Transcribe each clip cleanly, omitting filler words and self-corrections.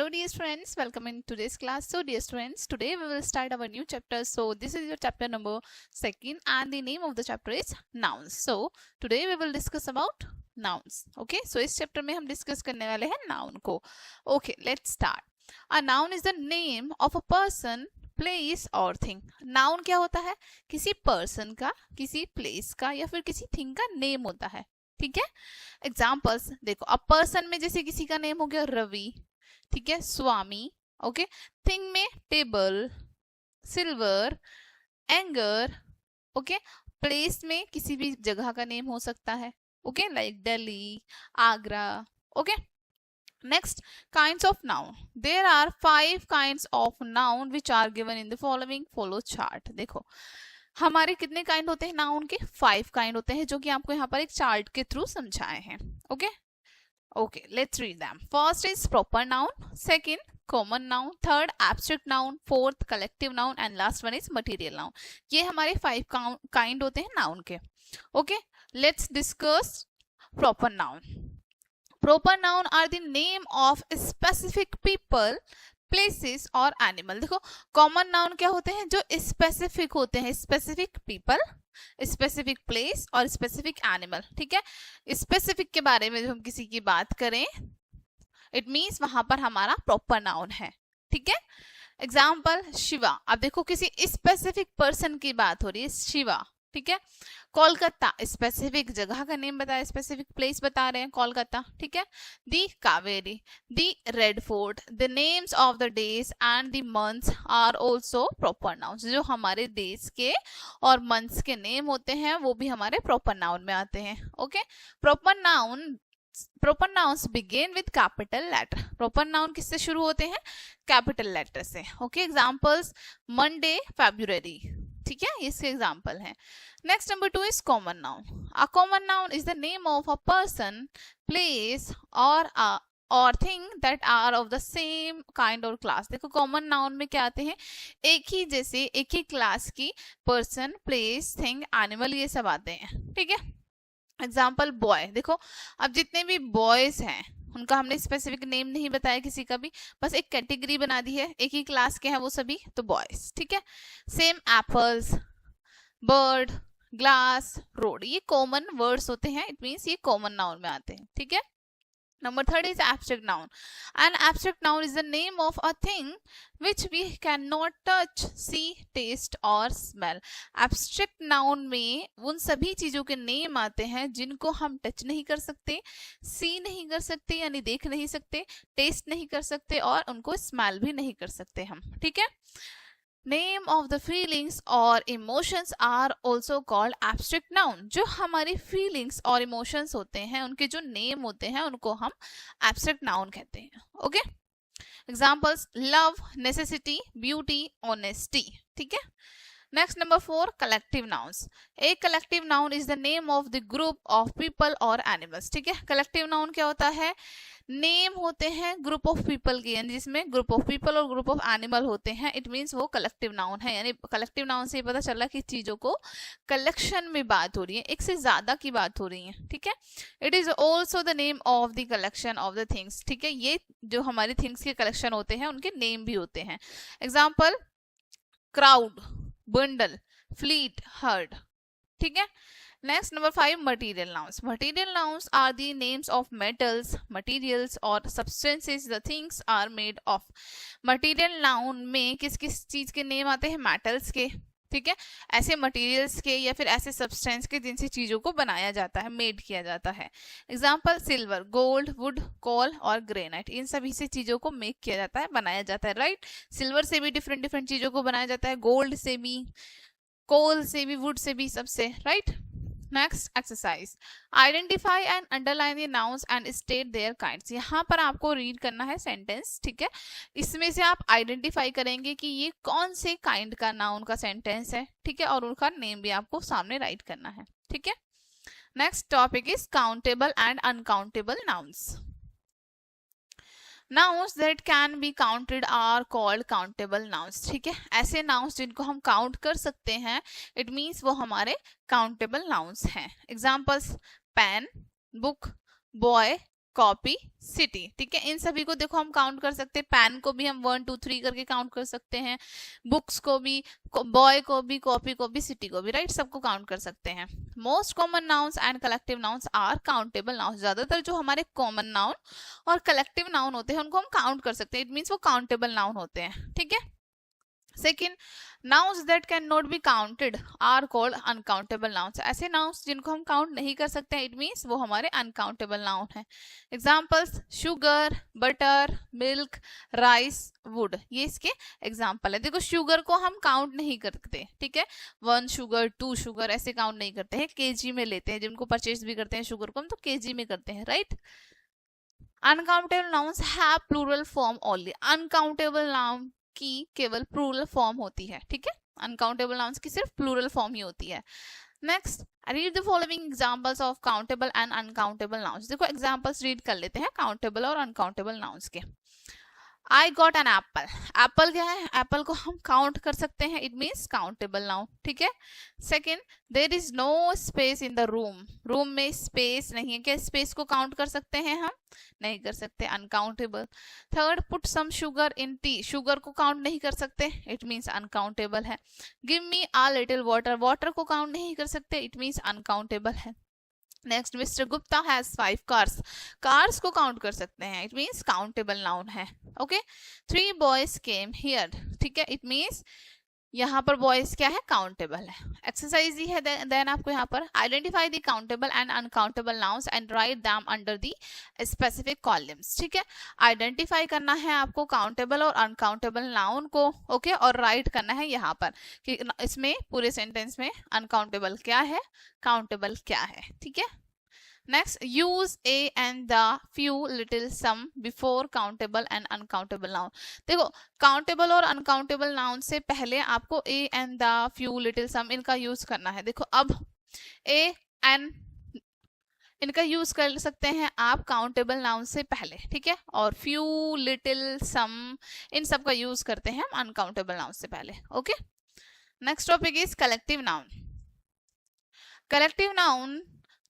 Hello dear students, welcome in today's class. So dear students, today we will start our new chapter. So this is your chapter number 2 and the name of the chapter is nouns. So today we will discuss about nouns. Okay, so इस chapter में हम discuss करने वाले हैं noun को. Okay, let's start. A noun is the name of a person, place or thing. Noun क्या होता है? किसी person का, किसी place का या फिर किसी thing का name होता है. ठीक है. एग्जाम्पल्स देखो, अब पर्सन में जैसे किसी का नेम हो गया रवि, ठीक है, स्वामी. ओके, थिंग में table, silver, anger. Okay, place में किसी भी जगह का नेम हो सकता है. Okay, like Delhi, Agra. Okay, next, kinds of noun. There are 5 kinds of noun which are given in the following. Follow chart. देखो हमारे कितने काइंड होते हैं नाउन के? 5 काइंड होते हैं, जो कि आपको यहाँ पर एक चार्ट के थ्रू समझाए हैं. Okay okay, let's read them. First is proper noun, second common noun, third abstract noun, fourth collective noun and last one is material noun. ये हमारे 5 काइंड होते हैं नाउन के. Okay, let's discuss proper noun. Proper noun are the name of specific people, places और animal. देखो common noun क्या होते हैं? जो स्पेसिफिक होते हैं, स्पेसिफिक पीपल, स्पेसिफिक प्लेस और स्पेसिफिक एनिमल. ठीक है, स्पेसिफिक के बारे में जब हम किसी की बात करें, इट मीन्स वहां पर हमारा प्रॉपर नाउन है. ठीक है, एग्जाम्पल शिवा. अब देखो किसी स्पेसिफिक पर्सन की बात हो रही है, शिवा. ठीक है, कोलकाता स्पेसिफिक जगह का नेम बताया, स्पेसिफिक प्लेस बता रहे हैं, कोलकाता. ठीक है, the Kaveri, the Red Fort, the names of the days and the months are also proper nouns. जो हमारे डेज के और मंथ्स के नेम होते हैं वो भी हमारे प्रॉपर नाउन में आते हैं. Okay, proper nouns begin with capital letter. Proper noun किससे शुरू होते हैं? कैपिटल लेटर से. Okay, examples Monday, February. ठीक है, इसके एग्जाम्पल हैं. Next number 2 is common noun. A common noun is the name of a person, place और thing that are of the same kind और क्लास. देखो कॉमन नाउन में क्या आते हैं? एक ही जैसे एक ही क्लास की पर्सन, प्लेस, थिंग, एनिमल, ये सब आते हैं. ठीक है, एग्जाम्पल बॉय. देखो अब जितने भी बॉयज हैं उनका हमने स्पेसिफिक नेम नहीं बताया किसी का भी, बस एक कैटेगरी बना दी है, एक ही क्लास के हैं वो सभी, तो बॉयज. ठीक है, same apples, bird, glass, road, ये कॉमन वर्ड्स होते हैं, इट मींस ये कॉमन नाउन में आते हैं. ठीक है, Number 3 is abstract noun. An abstract noun is the name of a thing which we cannot touch, see, taste or smell. Abstract noun में उन सभी चीजों के नेम आते हैं जिनको हम टच नहीं कर सकते, सी नहीं कर सकते यानी देख नहीं सकते, टेस्ट नहीं कर सकते और उनको स्मेल भी नहीं कर सकते हम. ठीक है, नेम ऑफ द फीलिंग्स और emotions are also called abstract noun. जो हमारी फीलिंग्स और इमोशंस होते हैं उनके जो नेम होते हैं उनको हम एब्स्ट्रैक्ट नाउन कहते हैं. Okay, examples love, necessity, beauty, honesty. ठीक है, next number 4 collective nouns. A collective noun is the name of the group of people और एनिमल्स. ठीक है, कलेक्टिव नाउन क्या होता है? नेम होते हैं ग्रुप ऑफ पीपल के, यानी जिसमें ग्रुप ऑफ पीपल और ग्रुप ऑफ एनिमल होते हैं, इट मींस वो कलेक्टिव नाउन है. यानी कलेक्टिव नाउन से पता चला कि चीजों को कलेक्शन में बात हो रही है, एक से ज्यादा की बात हो रही है. ठीक है, it is also the name of the collection of the things. ठीक है, ये जो हमारी थिंग्स के कलेक्शन होते हैं उनके नेम भी होते हैं. Example crowd, bundle, fleet, heard. ठीक है, next number 5 material nouns. Material nouns are the names of metals, materials or substances the things are made of. material noun में किस किस चीज के नेम आते हैं? मेटल्स के. ठीक है, ऐसे मटेरियल्स के या फिर ऐसे सब्सटेंस के जिनसे चीजों को बनाया जाता है, मेड किया जाता है. एग्जाम्पल सिल्वर, गोल्ड, वुड, कोल और ग्रेनाइट. इन सभी से चीजों को मेक किया जाता है, बनाया जाता है. राइट, सिल्वर से भी डिफरेंट डिफरेंट चीजों को बनाया जाता है, गोल्ड से भी, कोल से भी, वुड से भी, सबसे. Right, next exercise. Identify and underline the nouns and state their kinds. यहाँ पर आपको रीड करना है सेंटेंस. ठीक है, इसमें से आप आइडेंटिफाई करेंगे कि ये कौन से काइंड का नाउन का सेंटेंस है. ठीक है, और उनका नेम भी आपको सामने राइट करना है. ठीक है, next topic is countable and uncountable nouns. Nouns that can be counted are called countable nouns. ठीक है, ऐसे nouns जिनको हम काउंट कर सकते हैं, इट मीन्स वो हमारे काउंटेबल nouns हैं. Examples pen, book, boy, copy, city. ठीक है, इन सभी को देखो हम काउंट कर सकते हैं। पेन को भी हम 1 2 3 करके काउंट कर सकते हैं, बुक्स को भी, बॉय को भी, कॉपी को भी, सिटी को भी, राइट, सबको काउंट कर सकते हैं। Most common nouns and collective nouns are countable nouns. ज्यादातर जो हमारे कॉमन नाउन और कलेक्टिव नाउन होते हैं उनको हम काउंट कर सकते हैं, इट मीन्स वो काउंटेबल नाउन होते हैं। ठीक है, second, nouns that cannot be counted are called uncountable nouns। ऐसे nouns जिनको हम काउंट नहीं कर सकते हैं, it means वो हमारे uncountable noun है। Examples, sugar, butter, milk, rice, wood, ये इसके एग्जाम्पल है। देखो शुगर को हम काउंट नहीं करते, ठीक है, 1 शुगर 2 शुगर ऐसे काउंट नहीं करते हैं, केजी में लेते हैं। जिनको परचेज भी करते हैं शुगर को हम तो केजी में करते हैं, right. Uncountable nouns have plural form only. Uncountable noun की केवल प्लूरल फॉर्म होती है, ठीक है, अनकाउंटेबल नाउन्स की सिर्फ प्लूरल फॉर्म ही होती है। Next, read the following examples of countable and uncountable nouns. देखो एग्जांपल्स रीड कर लेते हैं काउंटेबल और अनकाउंटेबल नाउन्स के। I got an apple। Apple क्या है, एप्पल को हम काउंट कर सकते हैं, इट मीन्स काउंटेबल नाउन। ठीक है, second, there is no space in the room. Room में स्पेस नहीं है, क्या स्पेस को काउंट कर सकते हैं हम, नहीं कर सकते, uncountable. Third, put some sugar in tea. Sugar को काउंट नहीं कर सकते, इट मीन्स अनकाउंटेबल है। Give me a little water. Water को काउंट नहीं कर सकते, इट मीन्स अनकाउंटेबल है। Next, mister Gupta has 5 cars. Cars को काउंट कर सकते हैं, इट मीन्स काउंटेबल नाउन है। Okay, 3 boys came here. ठीक है, इट मीन्स यहाँ पर बॉयज क्या है, काउंटेबल है। एक्सरसाइज ही है देन आपको यहाँ पर identify the countable and uncountable nouns and write them under the specific columns. ठीक है, आइडेंटिफाई करना है आपको काउंटेबल और अनकाउंटेबल नाउन को, ओके, और राइट करना है यहाँ पर कि इसमें पूरे सेंटेंस में अनकाउंटेबल क्या है, काउंटेबल क्या है। ठीक है, next, use a and the few little some before countable and uncountable noun. देखो काउंटेबल और अनकाउंटेबल नाउन से पहले आपको a and the few little some इनका यूज करना है। देखो अब ए एंड इनका यूज कर सकते हैं आप काउंटेबल नाउन से पहले, ठीक है, और फ्यू लिटिल सम इन सब का यूज करते हैं हम अनकाउंटेबल नाउन से पहले। Okay, next topic is collective noun. Collective noun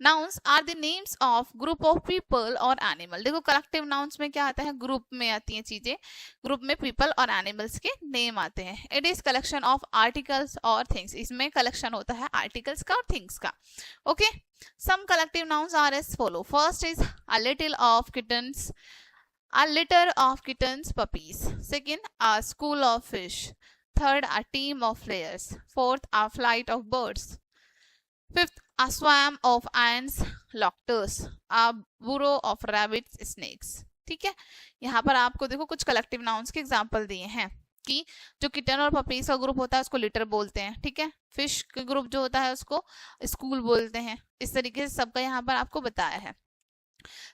Nouns are the names of group of people or animal। देखो कलेक्टिव नाउन्स में क्या आता है, ग्रुप में आती हैं चीजें, ग्रुप में पीपल और एनिमल्स के नेम आते हैं। It is collection of articles और थिंग्स। इसमें कलेक्शन होता है आर्टिकल्स का और थिंग्स का। Okay, some collective nouns are as follow. First is a little of kittens, a litter of kittens puppies. Second, a school of fish. Third, a team of players. Fourth, a flight of birds. Fifth, a swarm of ants, locusts, a burrow of rabbits, snakes। ठीक है, यहाँ पर आपको देखो कुछ collective nouns के example दिए हैं कि जो किटन और पपीज का ग्रुप होता है उसको लिटर बोलते हैं, ठीक है, फिश के ग्रुप जो होता है उसको स्कूल बोलते हैं। इस तरीके से सबका यहाँ पर आपको बताया है।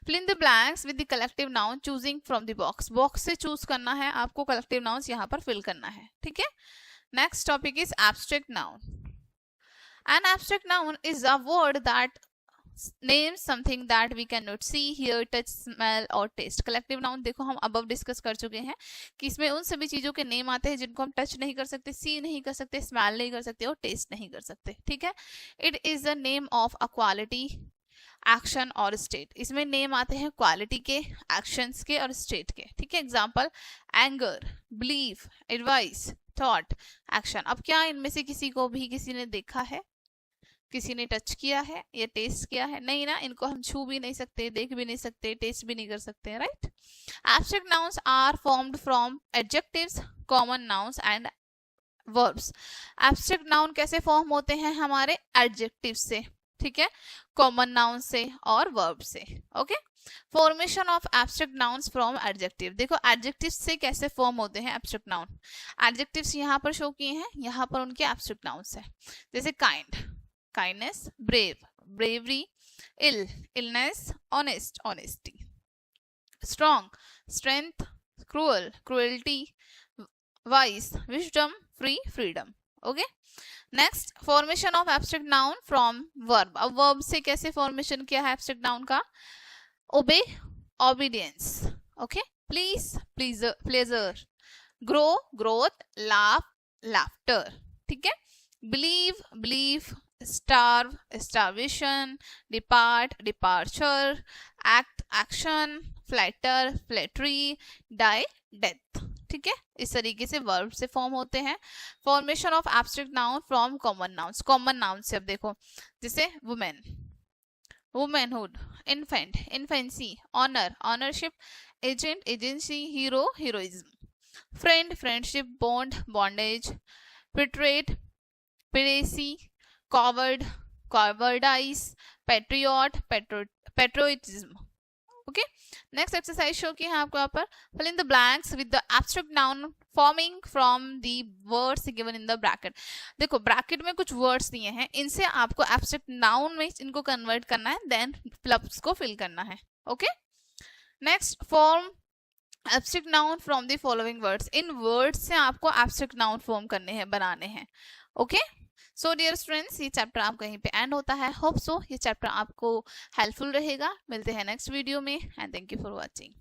Fill in the blanks with the collective noun choosing from the box। Box से चूज करना है आपको, कलेक्टिव नाउन्स यहाँ पर फिल करना है। ठीक है, next topic is abstract noun. An abstract noun is a word that names something that we cannot see, hear, touch, smell or taste। Collective noun देखो हम अबव डिस्कस कर चुके हैं कि इसमें उन सभी चीजों के नेम आते हैं जिनको हम टच नहीं कर सकते, सी नहीं कर सकते, स्मेल नहीं कर सकते और टेस्ट नहीं कर सकते। ठीक है, it is the name of a quality, action और स्टेट। इसमें नेम आते हैं क्वालिटी के, एक्शंस के और स्टेट के। ठीक है, example anger, believe, advice, thought, action. अब क्या इनमें से किसी को भी किसी ने देखा है, किसी ने टच किया है या टेस्ट किया है? नहीं ना, इनको हम छू भी नहीं सकते, देख भी नहीं सकते, टेस्ट भी नहीं कर सकते, right. Abstract nouns are formed from adjectives, common nouns and verbs. Abstract noun कैसे फॉर्म होते हैं हमारे, एडजेक्टिव से, ठीक है, कॉमन नाउन से और वर्ब से। Okay, formation of abstract nouns from adjective. देखो एडजेक्टिव से कैसे फॉर्म होते हैं एब्स्ट्रैक्ट नाउन। एडजेक्टिव्स यहाँ पर शो किए हैं, यहाँ पर उनके एब्स्ट्रैक्ट नाउन्स हैं। जैसे kind, kindness, brave, bravery, ill, illness, honest, honesty, strong, strength, cruel, cruelty, wise, wisdom, free, freedom। okay, next, formation of abstract noun from verb। अब verb से कैसे formation किया है abstract noun का, obey, obedience, okay, please, pleasure, grow, growth, laugh, laughter। ठीक है, believe, belief, starve, starvation, depart, departure, act, action, flatter, flattery, die, death. ठीक है, इस तरीके से वर्ब से फॉर्म होते हैं। Formation of abstract noun from common nouns, common noun से अब देखो, जैसे women, womanhood, infant, infancy, owner, ownership, agent, agency, hero, heroism, friend, friendship, bond, bondage, pirate, piracy, coward, cowardice, patriot, patriotism. Okay, next exercise show की है आपको यहाँ पर, fill in the blanks with the abstract noun forming from the words given in the bracket। देखो bracket में कुछ words दिए हैं, इनसे आपको एब्स्ट्रैक्ट नाउन में इनको कन्वर्ट करना है, देन प्लब्स को फिल करना है। Okay, next form abstract noun from the following words, in words से आपको एब्स्ट्रैक्ट नाउन फॉर्म करने हैं, बनाने हैं। ओके, सो डियर स्टूडेंट्स, ये चैप्टर आपका यहीं पे एंड होता है। होप सो ये चैप्टर आपको हेल्पफुल रहेगा। मिलते हैं नेक्स्ट वीडियो में, and thank you for watching.